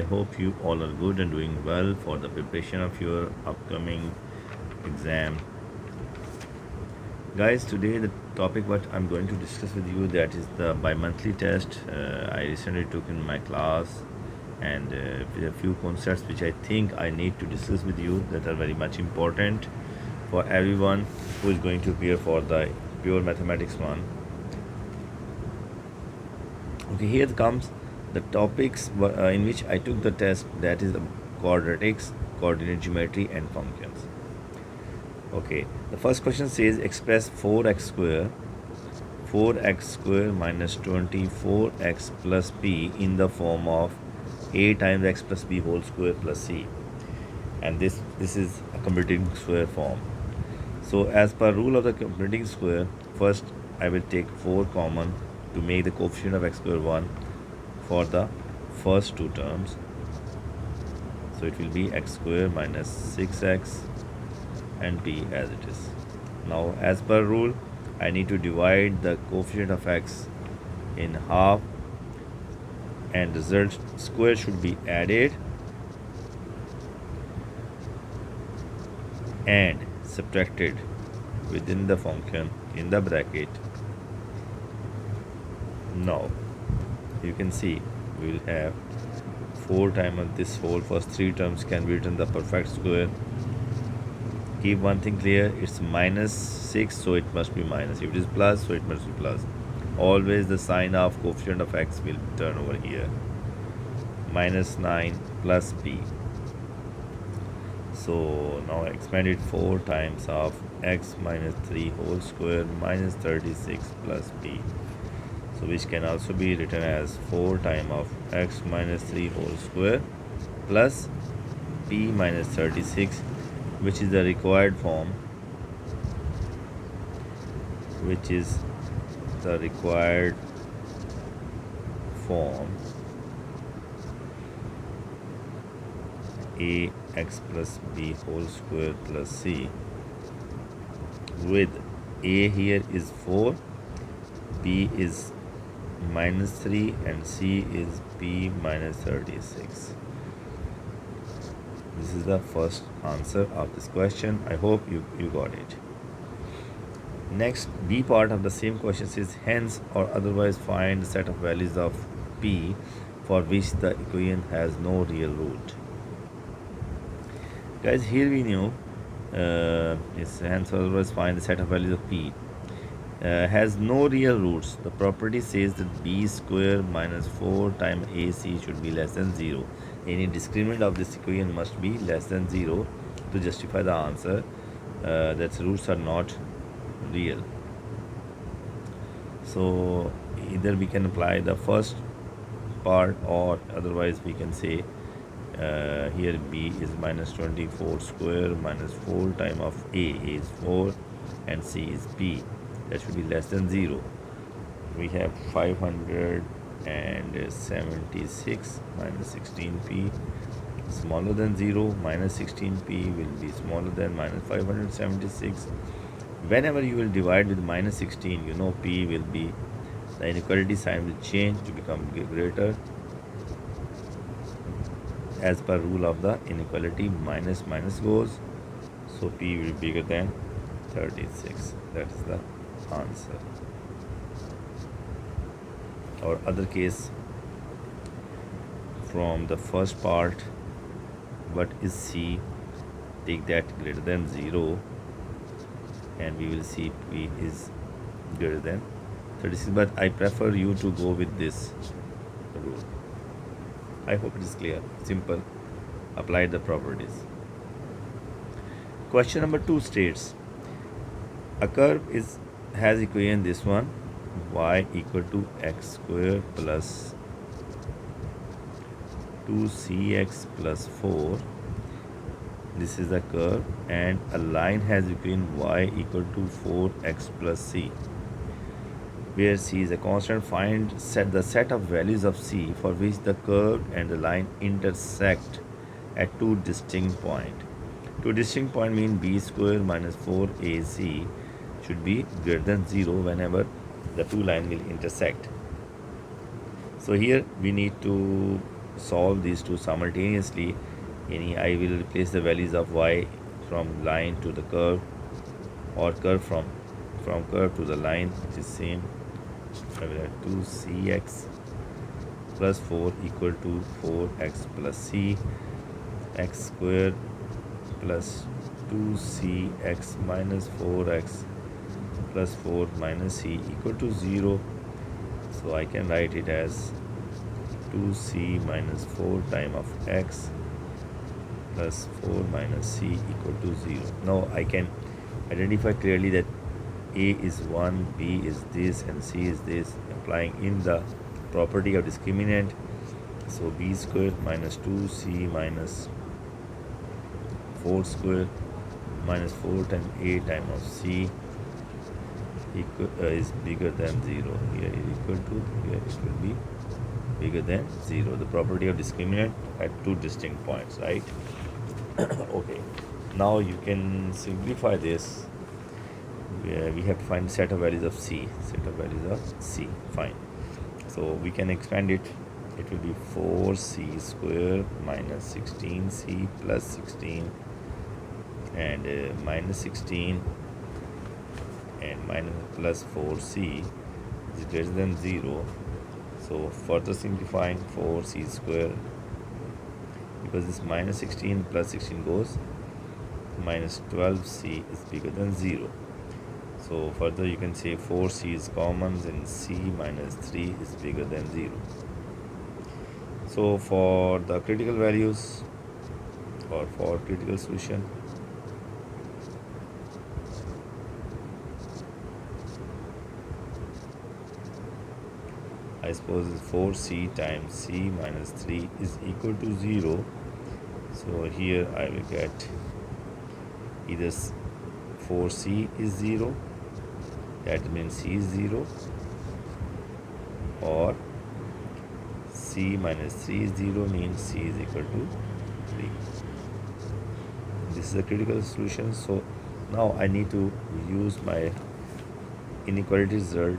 I hope you all are good and doing well for the preparation of your upcoming exam. Guys, today the topic what I'm going to discuss with you that is the bimonthly test I recently took in my class, and with a few concepts which I think I need to discuss with you that are very much important for everyone who is going to appear for the pure mathematics one. Okay, here comes the topics in which I took the test, that is the quadratics, coordinate geometry, and functions. Okay, the first question says express 4x square minus 24x plus p in the form of a times x plus b whole square plus c, and this is a completing square form. So as per rule of the completing square, first I will take 4 common to make the coefficient of x square 1 for the first two terms. So it will be x square minus 6x and p as it is. Now as per rule, I need to divide the coefficient of x in half, and result square should be added and subtracted within the function in the bracket. Now you can see we will have 4 times this whole first 3 terms can be written the perfect square. Keep one thing clear, it's minus 6, so it must be minus. If it is plus, so it must be plus. Always the sign of coefficient of x will turn over here. Minus 9 plus p. So now expand it 4 times of x minus 3 whole square minus 36 plus p. So which can also be written as 4 times of x minus 3 whole square plus p minus 36, which is the required form, which is the required form a x plus b whole square plus c, with a here is 4, b is minus 3, and c is p minus 36. This is the first answer of this question. I hope you got it. Next, B part of the same question says hence or otherwise find the set of values of p for which the equation has no real root. Guys, here we know it's hence or otherwise find the set of values of p has no real roots. The property says that b square minus 4 times ac should be less than 0. Any discriminant of this equation must be less than 0 to justify the answer that roots are not real. So either we can apply the first part, or otherwise we can say here b is minus 24 square minus 4 times of a is 4 and c is p. That should be less than 0. We have 576 minus 16p smaller than 0, minus 16p will be smaller than minus 576. Whenever you will divide with minus 16, you know p will be, the inequality sign will change to become greater as per rule of the inequality. Minus minus goes, so p will be bigger than 36. That is the answer. Or other case, from the first part, what is c, take that greater than 0, and we will see p is greater than 36, but I prefer you to go with this rule. I hope it is clear, simple, apply the properties. Question number 2 states a curve has equation this one, y equal to x square plus 2cx plus 4. This is a curve, and a line has equation y equal to 4x plus c, where c is a constant. Find the set of values of c for which the curve and the line intersect at two distinct points. Two distinct points mean b square minus 4ac should be greater than 0 whenever the two lines will intersect. So here we need to solve these two simultaneously, I will replace the values of y from line to the curve, or curve from curve to the line, which is same. I will have 2cx plus 4 equal to 4x plus c, x squared plus 2cx minus 4x plus 4 minus c equal to 0. So I can write it as 2c minus 4 time of x plus 4 minus c equal to 0. Now I can identify clearly that a is 1, b is this, and c is this, applying in the property of discriminant. So b squared minus 2c minus 4 squared minus 4 times a time of c is bigger than 0. Here is equal to, here it will be bigger than 0. The property of discriminant at two distinct points, right? Okay, now you can simplify this. We have to find set of values of c, fine. So we can expand it. It will be 4c square minus 16c plus 16 and minus 16 and minus plus 4c is greater than 0. So further simplifying, 4c square, because this minus 16 plus 16 goes, minus 12c is bigger than 0. So further you can say 4c is common, and c minus 3 is bigger than 0. So for the critical values, or for critical solution, I suppose 4c times c minus 3 is equal to 0. So here I will get either 4c is 0, that means c is 0, or c minus 3 is 0, means c is equal to 3. This is the critical solution. So now I need to use my inequality result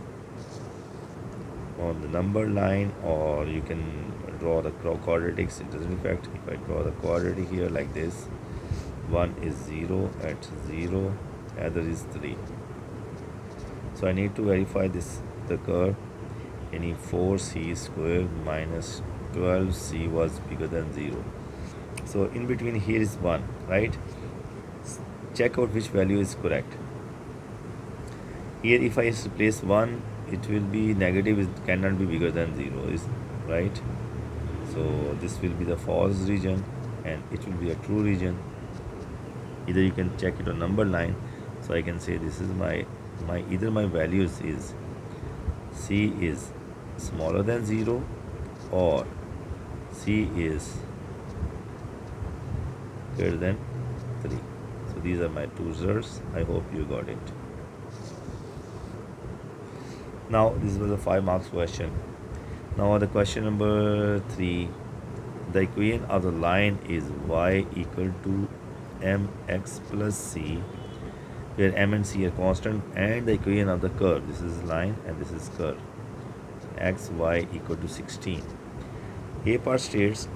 on the number line, or you can draw the quadratics. It doesn't affect. If I draw the quadratic here like this, 1 is 0 at 0, other is 3. So I need to verify this, the curve. Any 4c square minus 12c was bigger than 0. So in between here is 1, right? Check out which value is correct. Here if I replace 1, it will be negative, it cannot be bigger than 0, is right? So this will be the false region, and it will be a true region. Either you can check it on number line. So I can say this is my either my values is c is smaller than 0, or c is greater than 3. So these are my two results. I hope you got it. Now this was a 5 marks question. Now the question number 3. The equation of the line is y equal to mx plus c, where m and c are constant, and the equation of the curve, this is line and this is curve, x y equal to 16. A part states,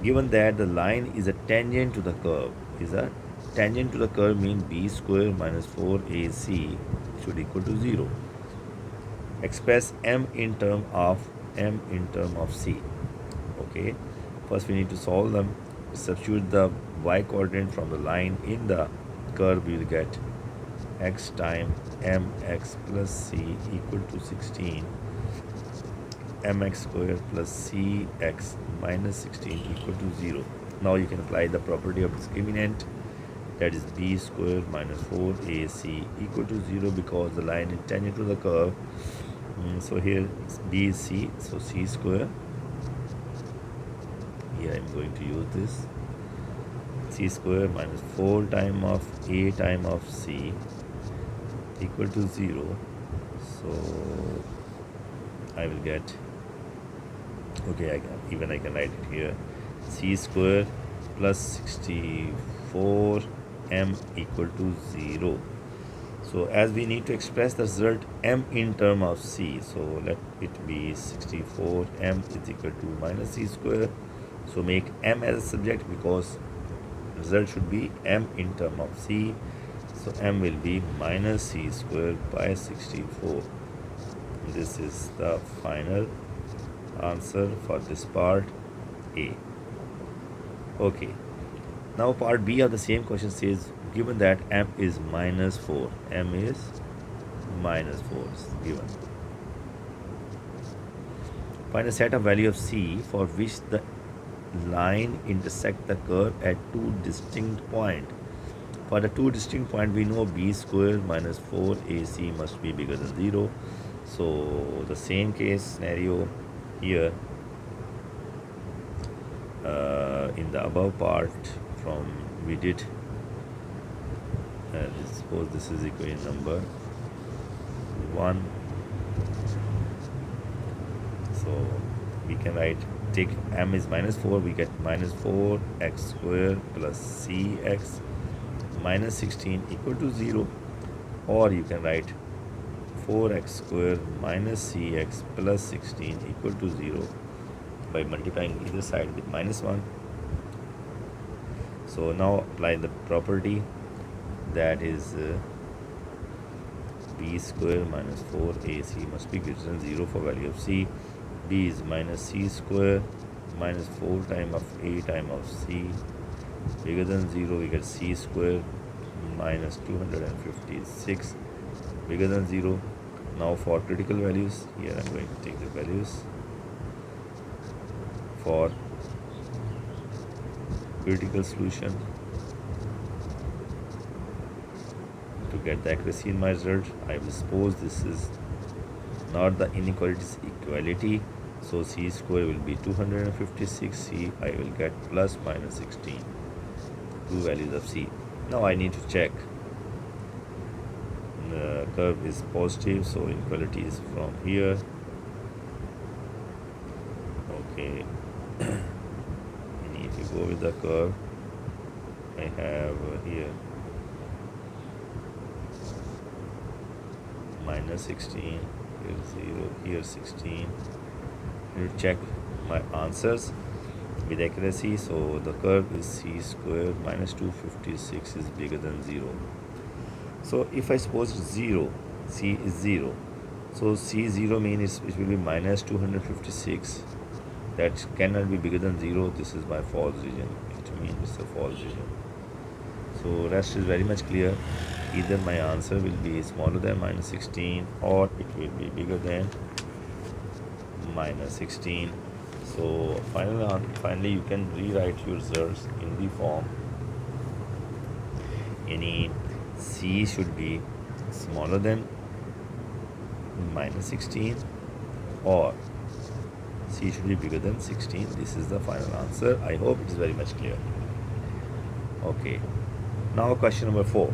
given that the line is a tangent to the curve, means b square minus 4ac should equal to 0. Express m in term of c. Okay, first we need to solve them. Substitute the y coordinate from the line in the curve. We will get x times mx plus c equal to 16, mx square plus cx minus 16 equal to 0. Now you can apply the property of discriminant, that is b square minus 4ac equal to 0, because the line is tangent to the curve. So here b is c, so c square, here I am going to use this, c square minus 4 times of a times of c equal to 0. So I will get, okay, I can write it here, c square plus 64 m equal to 0. So as we need to express the result m in term of c, so let it be 64 m is equal to minus c square So make m as a subject because result should be m in term of c. So m will be minus c squared by 64. This is the final answer for this part A. Okay. Now part B of the same question says given that m is minus 4. M is minus 4 is given. Find a set of value of c for which the line intersect the curve at two distinct points. For the two distinct points, we know b square minus 4ac must be bigger than 0. So the same case scenario here in the above part from we did suppose this is equation number 1. So we can write take m is minus 4, we get minus 4x square plus cx minus 16 equal to 0, or you can write 4x square minus cx plus 16 equal to 0 by multiplying either side with minus 1. So now apply the property that is b square minus 4ac must be greater than 0 for value of c. B is minus c square minus 4 times of a times of c bigger than 0. We get c square minus 256 bigger than 0. Now for critical values, here I'm going to take the values for critical solution to get the accuracy in my result. I will suppose this is not the inequalities equality, so c square will be 256, c I will get plus minus 16, two values of c. Now I need to check the curve is positive, so inequality is from here. Okay. And if you go with the curve, I have here minus 16, here 0, here 16. I need to check my answers with accuracy. So the curve is c square minus 256 is bigger than 0. So if I suppose 0, c is 0, so c0 means it will be minus 256. That cannot be bigger than 0. This is my false region. It means it's a false region. So rest is very much clear. Either my answer will be smaller than minus 16 or it will be bigger than minus 16. So finally you can rewrite your results in the form any c should be smaller than minus 16 or c should be bigger than 16. This is the final answer. I hope it is very much clear. Okay, now question number 4.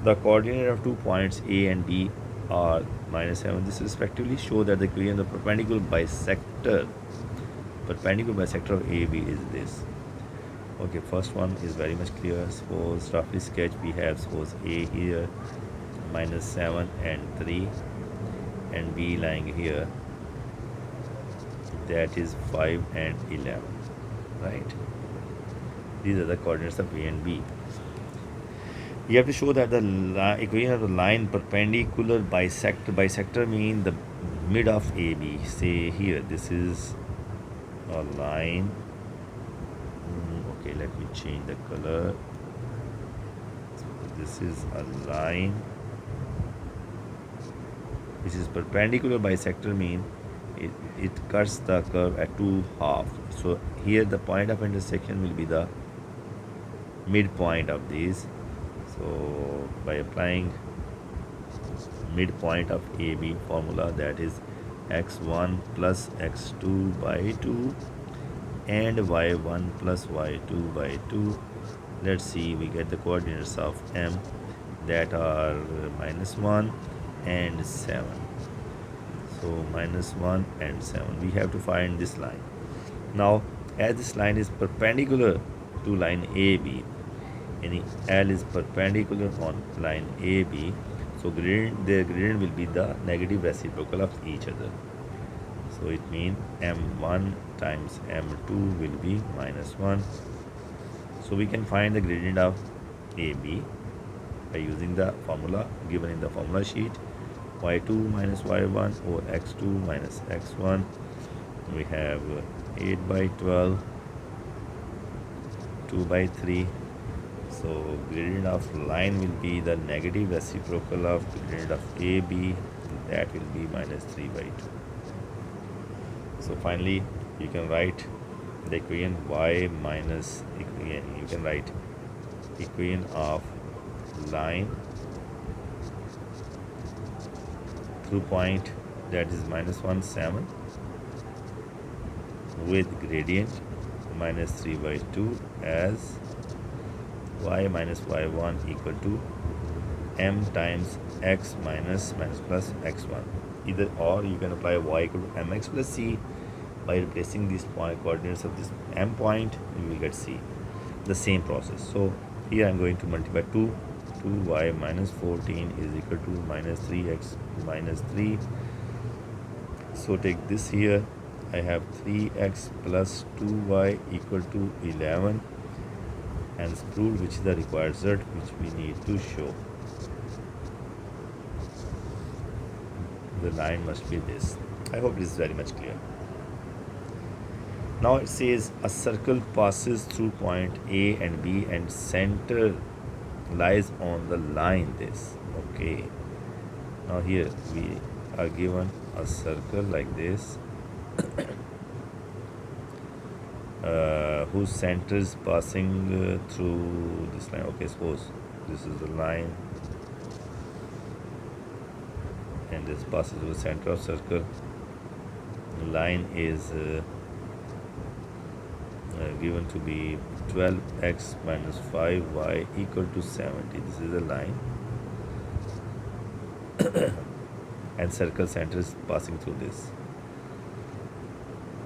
The coordinate of 2 points A and B are minus 7. This respectively show that the equation of the perpendicular bisector of AB is this. Okay, first one is very much clear. Suppose roughly sketch we have suppose A here minus 7 and 3 and B lying here, that is 5 and 11, right? These are the coordinates of A and B. You have to show that the equation of the line perpendicular bisector mean the mid of AB. Say here this is a line. Okay, let me change the color. So this is a line which is perpendicular bisector mean it cuts the curve at two halves. So here the point of intersection will be the midpoint of these. So by applying midpoint of AB formula, that is x1 plus x2 by 2 and y1 plus y2 by 2. Let's see, we get the coordinates of M that are minus 1 and 7. So minus 1 and 7. We have to find this line. Now as this line is perpendicular to line AB, and L is perpendicular on line AB, so their gradient will be the negative reciprocal of each other. So it means m1 times m2 will be minus 1. So we can find the gradient of AB by using the formula given in the formula sheet. Y2 minus y1 over x2 minus x1. We have 8 by 12, 2 by 3. So gradient of line will be the negative reciprocal of gradient of AB, that will be minus 3 by 2. So finally you can write the equation y minus equation, you can write equation of line through point, that is minus 1 7, with gradient minus 3 by 2 as y minus y1 equal to m times x minus plus x1. Either or, you can apply y equal to mx plus c by replacing these point coordinates of this m point, you will get c. The same process. So here I am going to multiply 2y minus 14 is equal to minus 3x minus 3. So take this here, I have 3x plus 2y equal to 11, and proved, which is the required result which we need to show. The line must be this. I hope this is very much clear. Now it says a circle passes through point A and B and center lies on the line this. Okay. Now here we are given a circle like this whose center is passing through this line. Okay, suppose this is the line and this passes through the center of circle. The line is given to be 12x minus 5y equal to 70. This is the line and circle center is passing through this,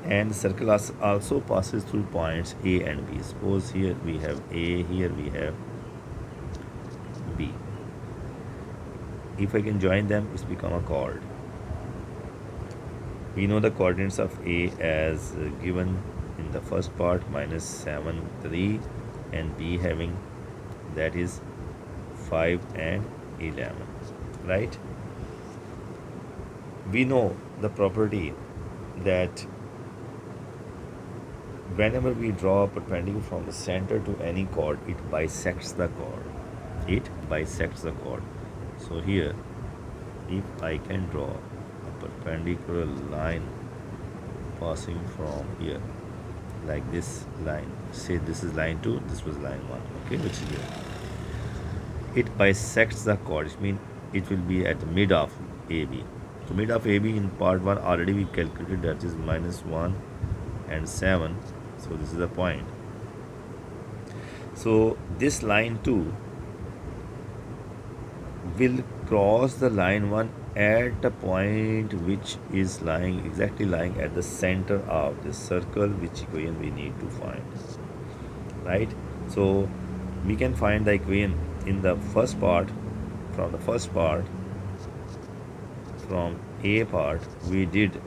and the circle also passes through points A and B. Suppose here we have A, here we have B. If I can join them, it's become a chord. We know the coordinates of A as given in the first part, minus 7 3, and B having, that is 5 and 11, right? We know the property that whenever we draw a perpendicular from the center to any chord, it bisects the chord. It bisects the chord. So here, if I can draw a perpendicular line passing from here, like this line, say this is line 2, this was line 1, okay, which is here. It bisects the chord, which means it will be at the mid of AB. So mid of AB in part 1 already we calculated, that is minus 1 and 7. So this is the point. So this line 2 will cross the line 1 at a point which is exactly lying at the center of the circle, which equation we need to find, right? So we can find the equation in the first part. From the first part, from A part, we calculated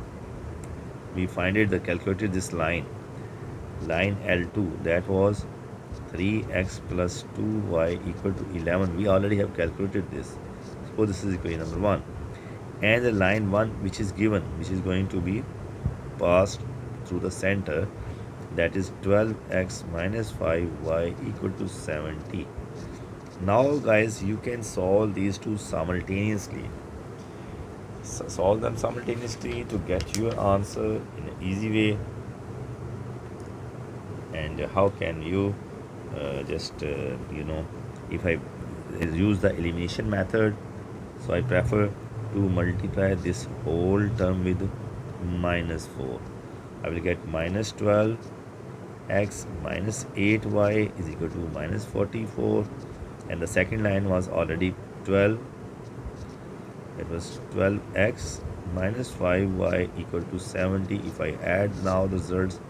this line L2, that was 3x plus 2y equal to 11. We already have calculated this. Suppose this is equation number 1, and the line 1 which is given, which is going to be passed through the center, that is 12x minus 5y equal to 70. Now guys, you can solve these two simultaneously. Solve them simultaneously to get your answer in an easy way. And how can you if I use the elimination method, so I prefer to multiply this whole term with minus 4. I will get minus 12x minus 8y is equal to minus 44, and the second line was already 12. It was 12x minus 5y equal to 70. If I add now the results,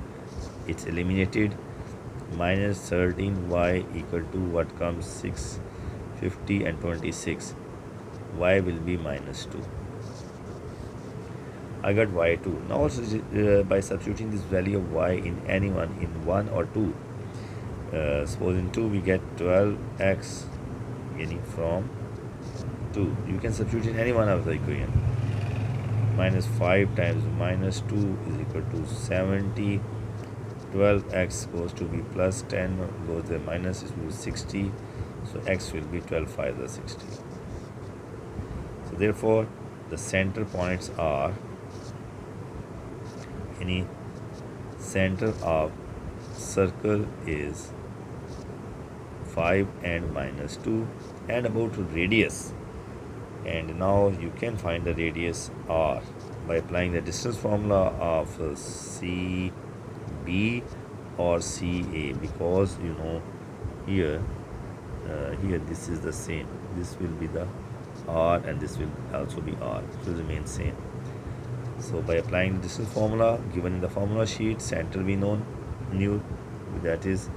it's eliminated. Minus 13y equal to what comes 6, 50 and 26. Y will be minus 2. I got y2. Now by substituting this value of y in anyone in 1 or 2, suppose in 2 we get 12x getting from 2. You can substitute in any one of the equation. Minus 5 times minus 2 is equal to 70. 12x goes to be plus 10 goes there minus is equal to 60. So x will be 12 5 the 60. So therefore the center points are any center of circle is 5 and minus 2 and about radius. And now you can find the radius r by applying the distance formula of CB or CA, because you know here this is the same, this will be the r and this will also be r, it will remain same. So by applying the distance formula given in the formula sheet, center we knew that is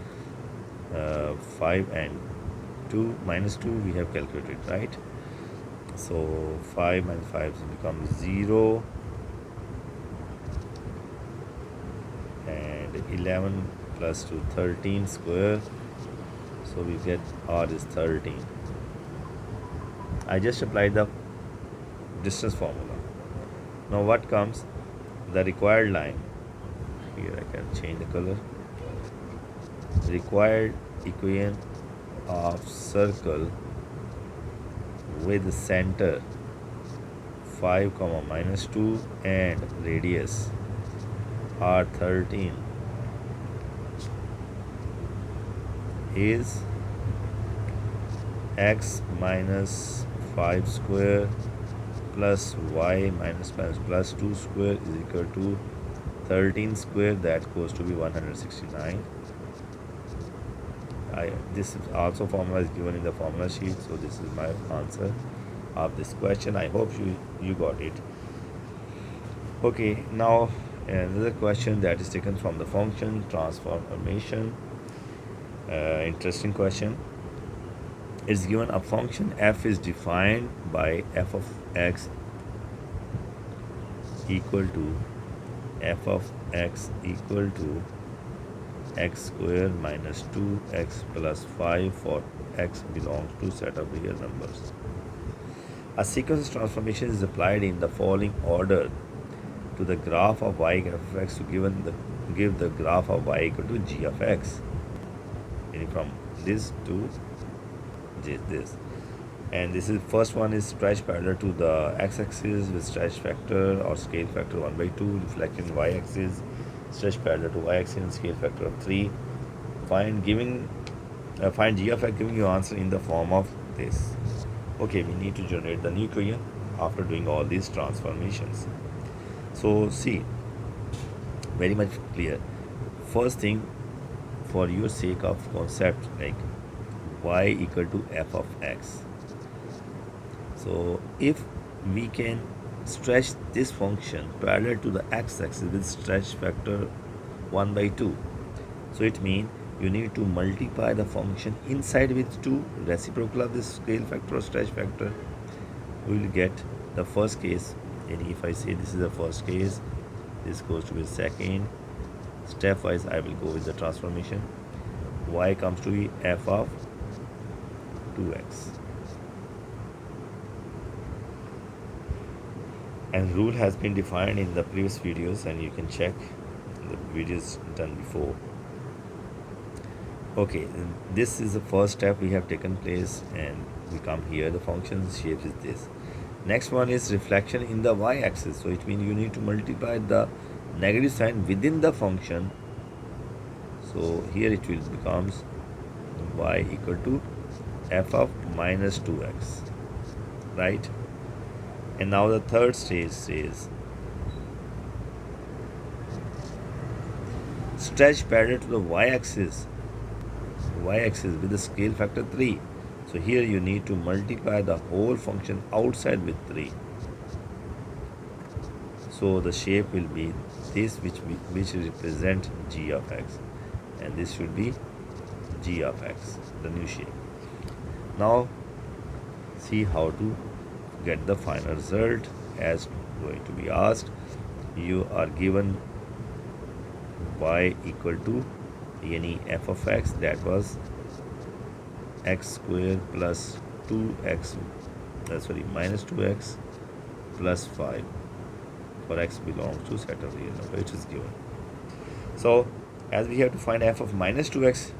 5 and 2 minus 2 we have calculated, right? So 5 minus 5 becomes 0, and 11 plus 2 13 square, so we get r is 13. I just applied the distance formula. Now what comes? The required line. Here I can change the color. Required equation of circle with center 5 comma minus 2 and radius r 13 is x minus 5 square plus y minus plus 2 square is equal to 13 square, that goes to be 169. This is also formula is given in the formula sheet, so this is my answer of this question. I hope you got it. Okay, now another question that is taken from the function transformation. Interesting question. It's given a function f is defined by f of x equal to x square minus 2x plus 5 for x belongs to set of real numbers. A sequence transformation is applied in the following order to the graph of y of x to give the graph of y equal to g of x. Meaning from this to this. And this is first one is stretch parallel to the x-axis with stretch factor or scale factor 1/2, reflection y-axis, stretch parallel to y-axis and scale factor of 3. Find g of x, giving you answer in the form of this. Okay, we need to generate the new equation after doing all these transformations. So see, very much clear. First thing, for your sake of concept, like y equal to f of x. So if we can stretch this function parallel to the x-axis with stretch factor 1/2, so it means you need to multiply the function inside with 2, reciprocal of this scale factor or stretch factor. We will get the first case, and if I say this is the first case, this goes to be second. Stepwise I will go with the transformation. Y comes to be f of 2x. And rule has been defined in the previous videos, and you can check the videos done before. Okay, this is the first step we have taken place, and we come here, the function shape is this. Next one is reflection in the y-axis, so it means you need to multiply the negative sign within the function. So here it will becomes y equal to f of minus 2x, right? And now the third stage says stretch parallel to the y-axis with the scale factor 3. So here you need to multiply the whole function outside with 3. So the shape will be this, which represent g of x, and this should be g of x, the new shape. Now see how to get the final result as going to be asked. You are given y equal to any f of x, that was x square plus 2x, minus 2x plus 5 for x belongs to set of real number, which is given. So as we have to find f of minus 2x,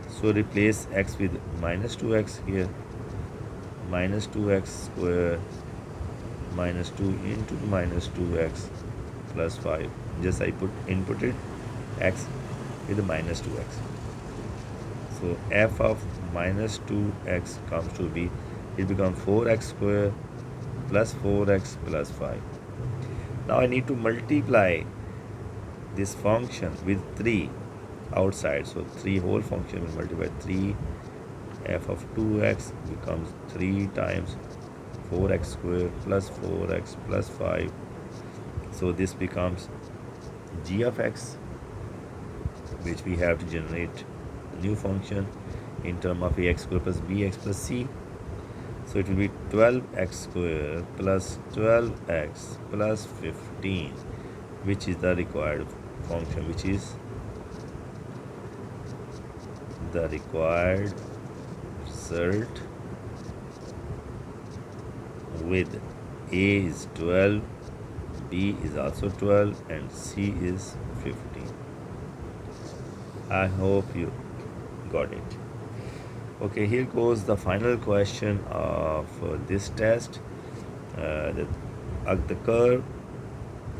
so replace x with minus 2x here, minus 2x square minus 2 into minus 2x plus 5. Just I inputted x with minus 2x. So f of minus 2x comes to be, it becomes 4x square plus 4x plus 5. Now I need to multiply this function with 3 outside. So 3 whole function will multiply 3. F of 2x becomes 3 times 4x square plus 4x plus 5. So this becomes g of x, which we have to generate a new function in term of ax square plus bx plus c. So it will be 12x square plus 12x plus 15, which is the required function, which is the required result, with a is 12, b is also 12, and c is 15. I hope you got it. Okay, here goes the final question of this test. The curve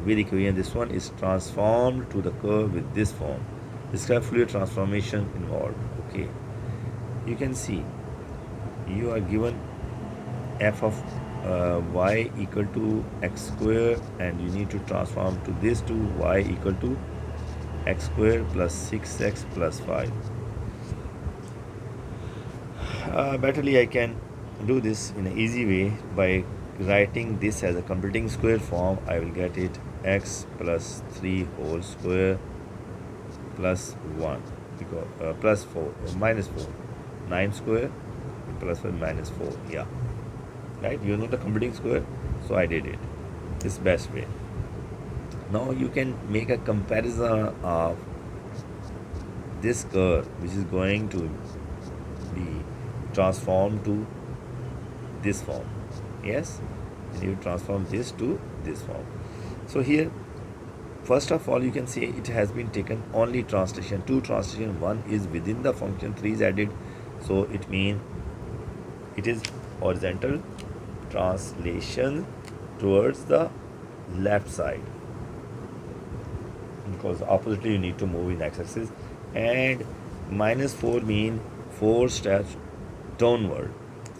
with equation, this one is transformed to the curve with this form. Describe Fourier transformation involved. Okay, you can see you are given f of y equal to x square, and you need to transform to this to y equal to x square plus 6x plus 5. Betterly I can do this in an easy way by writing this as a completing square form. I will get it x plus 3 whole square plus 1, because plus 4 minus 4, 9 square plus 1 minus 4. Yeah, right, you know the completing square, so I did it this best way. Now you can make a comparison of this curve, which is going to be transformed to this form. Yes, and you transform this to this form. So here, first of all, you can see it has been taken only translation, 2 translation, 1 is within the function, 3 is added, so it means it is horizontal translation towards the left side, because oppositely you need to move in x-axis, and minus 4 mean 4 steps downward.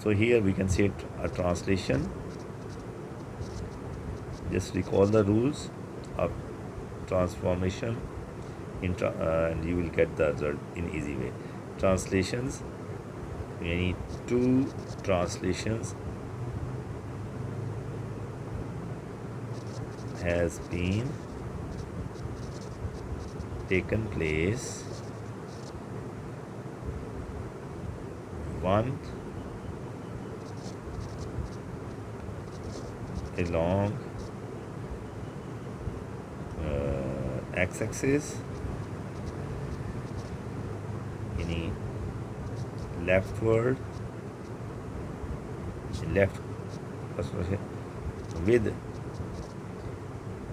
So here we can say a translation. Just recall the rules of transformation and you will get the result in easy way. Translations, we need 2 translations has been taken place. One along x-axis, any leftward, left with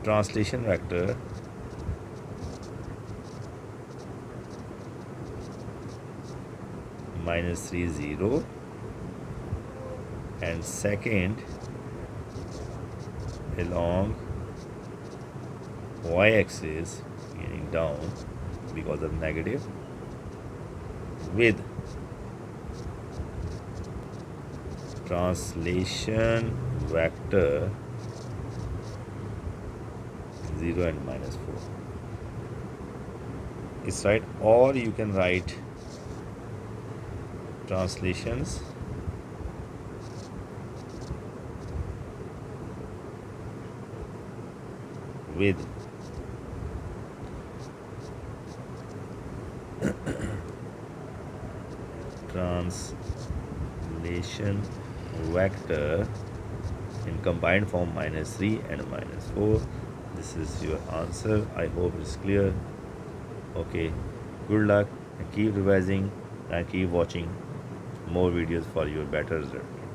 translation vector minus 3 0, and second along y-axis, meaning down because of negative, with translation vector 0 and minus 4. It's right, or you can write translations with translation vector In combined form, minus 3 and minus 4. This is your answer. I hope it's clear. Okay, good luck and keep revising and keep watching more videos for your better result.